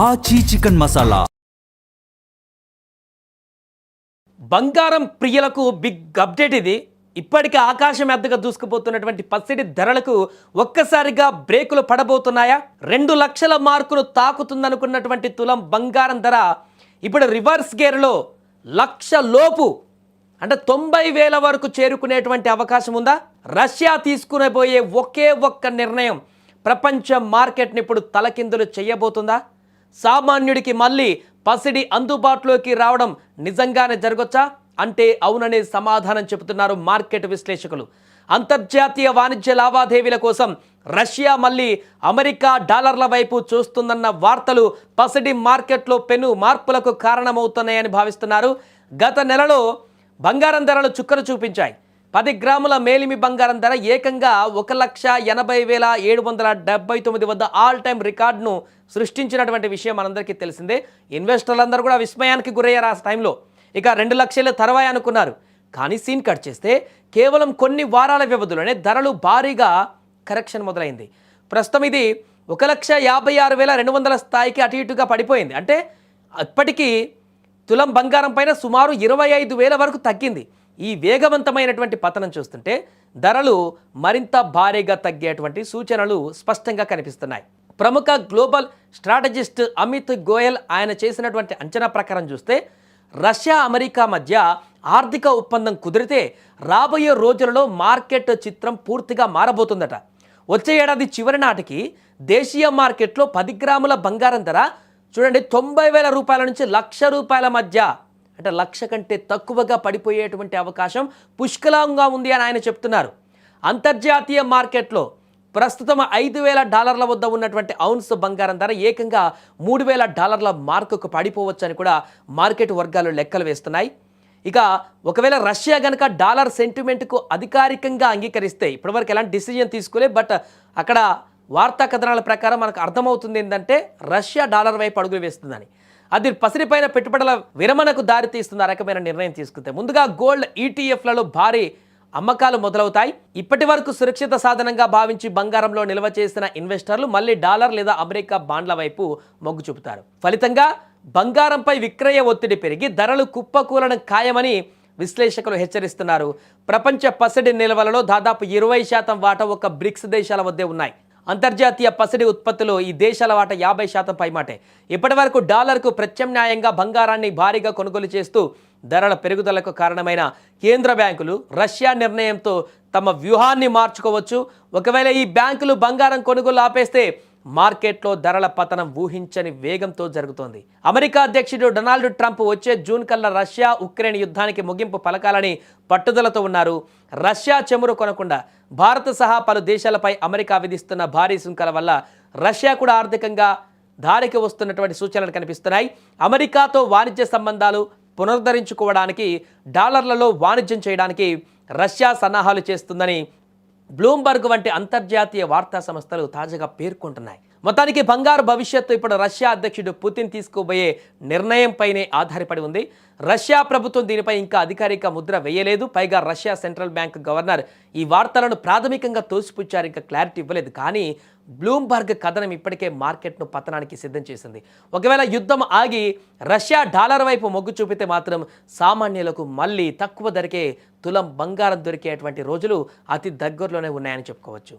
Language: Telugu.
ఆచి చికెన్ మసాలా. బంగారం ప్రియులకు బిగ్ అప్డేట్ ఇది. ఇప్పటికే ఆకాశం ఎద్దగా దూసుకుపోతున్నటువంటి పసిడి ధరలకు ఒక్కసారిగా బ్రేకులు పడబోతున్నాయా? 2 లక్షల మార్కును తాకుతుందనుకున్నటువంటి తులం బంగారం ధర ఇప్పుడు రివర్స్ గేర్లో 1 లక్ష లోపు అంటే 90,000 వరకు చేరుకునేటువంటి అవకాశం ఉందా? రష్యా తీసుకునేబోయే ఒకే ఒక్క నిర్ణయం ప్రపంచ మార్కెట్ని ఇప్పుడు తలకిందులు చేయబోతుందా? సామాన్యుడికి మళ్ళీ పసిడి అందుబాటులోకి రావడం నిజంగానే జరగొచ్చా అంటే అవుననే సమాధానం చెబుతున్నారు మార్కెట్ విశ్లేషకులు. అంతర్జాతీయ వాణిజ్య లావాదేవీల కోసం రష్యా మళ్ళీ అమెరికా డాలర్ల వైపు చూస్తుందన్న వార్తలు పసిడి మార్కెట్లో పెను మార్పులకు కారణమవుతున్నాయని భావిస్తున్నారు. గత నెలలో బంగారం ధరలు చుక్కలు చూపించాయి. 10 గ్రాముల మేలిమి బంగారం ధర ఏకంగా 1,80,779 వద్ద ఆల్ టైమ్ రికార్డును సృష్టించినటువంటి విషయం మనందరికీ తెలిసిందే. ఇన్వెస్టర్లందరూ కూడా విస్మయానికి గురయ్యారు ఆ టైంలో. ఇక 2 లక్షల తర్వాయి అనుకున్నారు. కానీ సీన్ కట్ చేస్తే కేవలం కొన్ని వారాల వ్యవధిలోనే ధరలు భారీగా కరెక్షన్ మొదలైంది. ప్రస్తుతం ఇది 1,56,200 స్థాయికి అటు ఇటుగా పడిపోయింది. అంటే ఇప్పటికీ తులం బంగారం పైన సుమారు 25,000 వరకు తగ్గింది. ఈ వేగవంతమైనటువంటి పతనం చూస్తుంటే ధరలు మరింత భారీగా తగ్గేటువంటి సూచనలు స్పష్టంగా కనిపిస్తున్నాయి. ప్రముఖ గ్లోబల్ స్ట్రాటజిస్ట్ అమిత్ గోయల్ ఆయన చేసినటువంటి అంచనా ప్రకారం చూస్తే రష్యా అమెరికా మధ్య ఆర్థిక ఒప్పందం కుదిరితే రాబోయే రోజులలో మార్కెట్ చిత్రం పూర్తిగా మారబోతుందట. వచ్చే ఏడాది చివరి నాటికి దేశీయ మార్కెట్లో 10 గ్రాముల బంగారం ధర చూడండి 90,000 రూపాయల నుంచి 1,00,000 రూపాయల మధ్య అంటే 1,00,000 కంటే తక్కువగా పడిపోయేటువంటి అవకాశం పుష్కలంగా ఉంది అని ఆయన చెప్తున్నారు. అంతర్జాతీయ మార్కెట్లో ప్రస్తుతం $5,000 వద్ద ఉన్నటువంటి ఔన్స్ బంగారం ధర ఏకంగా $3,000 మార్కుకు పడిపోవచ్చని కూడా మార్కెట్ వర్గాలు లెక్కలు వేస్తున్నాయి. ఇక ఒకవేళ రష్యా కనుక డాలర్ సెంటిమెంట్కు అధికారికంగా అంగీకరిస్తే ఇప్పటివరకు ఎలాంటి డిసిజన్ తీసుకోలే, బట్ అక్కడ వార్తా కథనాల ప్రకారం మనకు అర్థమవుతుంది ఏంటంటే రష్యా డాలర్ వైపు అడుగులు వేస్తుందని. అది పసిడిపైన పెట్టుబడుల విరమణకు దారితీస్తుంది. ఆ రకమైన నిర్ణయం తీసుకుంటే ముందుగా గోల్డ్ ఈటీఎఫ్లలో భారీ అమ్మకాలు మొదలవుతాయి. ఇప్పటి వరకు సురక్షిత సాధనంగా భావించి బంగారంలో నిల్వ చేసిన ఇన్వెస్టర్లు మళ్ళీ డాలర్ లేదా అమెరికా బాండ్ల వైపు మొగ్గు చూపుతారు. ఫలితంగా బంగారంపై విక్రయ ఒత్తిడి పెరిగి ధరలు కుప్పకూలడం ఖాయమని విశ్లేషకులు హెచ్చరిస్తున్నారు. ప్రపంచ పసిడి నిల్వలలో దాదాపు 20% వాటా ఒక బ్రిక్స్ దేశాల వద్దే ఉన్నాయి. అంతర్జాతీయ పసిడి ఉత్పత్తిలో ఈ దేశాల వాటా 50% పైమాటే. ఇప్పటి వరకు డాలర్కు ప్రత్యామ్నాయంగా బంగారాన్ని భారీగా కొనుగోలు చేస్తూ ధరల పెరుగుదలకు కారణమైన కేంద్ర బ్యాంకులు రష్యా నిర్ణయంతో తమ వ్యూహాన్ని మార్చుకోవచ్చు. ఒకవేళ ఈ బ్యాంకులు బంగారం కొనుగోలు ఆపేస్తే మార్కెట్లో ధరల పతనం ఊహించని వేగంతో జరుగుతోంది. అమెరికా అధ్యక్షుడు డొనాల్డ్ ట్రంప్ వచ్చే జూన్ కల్లా రష్యా ఉక్రెయిన్ యుద్ధానికి ముగింపు పలకాలని పట్టుదలతో ఉన్నారు. రష్యా చెమురు కొనకుండా భారత్ సహా పలు దేశాలపై అమెరికా విధిస్తున్న భారీ సుంకాల వల్ల రష్యా కూడా ఆర్థికంగా దారికి వస్తున్నటువంటి సూచనలు కనిపిస్తున్నాయి. అమెరికాతో వాణిజ్య సంబంధాలు పునరుద్ధరించుకోవడానికి డాలర్లలో వాణిజ్యం చేయడానికి రష్యా సన్నాహాలు చేస్తుందని బ్లూంబర్గ్ వంటి అంతర్జాతీయ వార్తా సంస్థలు తాజాగా పేర్కొంటున్నాయి. మొత్తానికి బంగారు భవిష్యత్తు ఇప్పుడు రష్యా అధ్యక్షుడు పుతిన్ తీసుకోబోయే నిర్ణయంపైనే ఆధారపడి ఉంది. రష్యా ప్రభుత్వం దీనిపై ఇంకా అధికారిక ముద్ర వేయలేదు. పైగా రష్యా సెంట్రల్ బ్యాంక్ గవర్నర్ ఈ వార్తలను ప్రాథమికంగా తోసిపుచ్చారు, ఇంకా క్లారిటీ ఇవ్వలేదు. కానీ బ్లూంబర్గ్ కథనం ఇప్పటికే మార్కెట్ను పతనానికి సిద్ధం చేసింది. ఒకవేళ యుద్ధం ఆగి రష్యా డాలర్ వైపు మొగ్గు చూపితే మాత్రం సామాన్యులకు మళ్ళీ తక్కువ ధరకే తులం బంగారం దొరికేటువంటి రోజులు అతి దగ్గరలోనే ఉన్నాయని చెప్పుకోవచ్చు.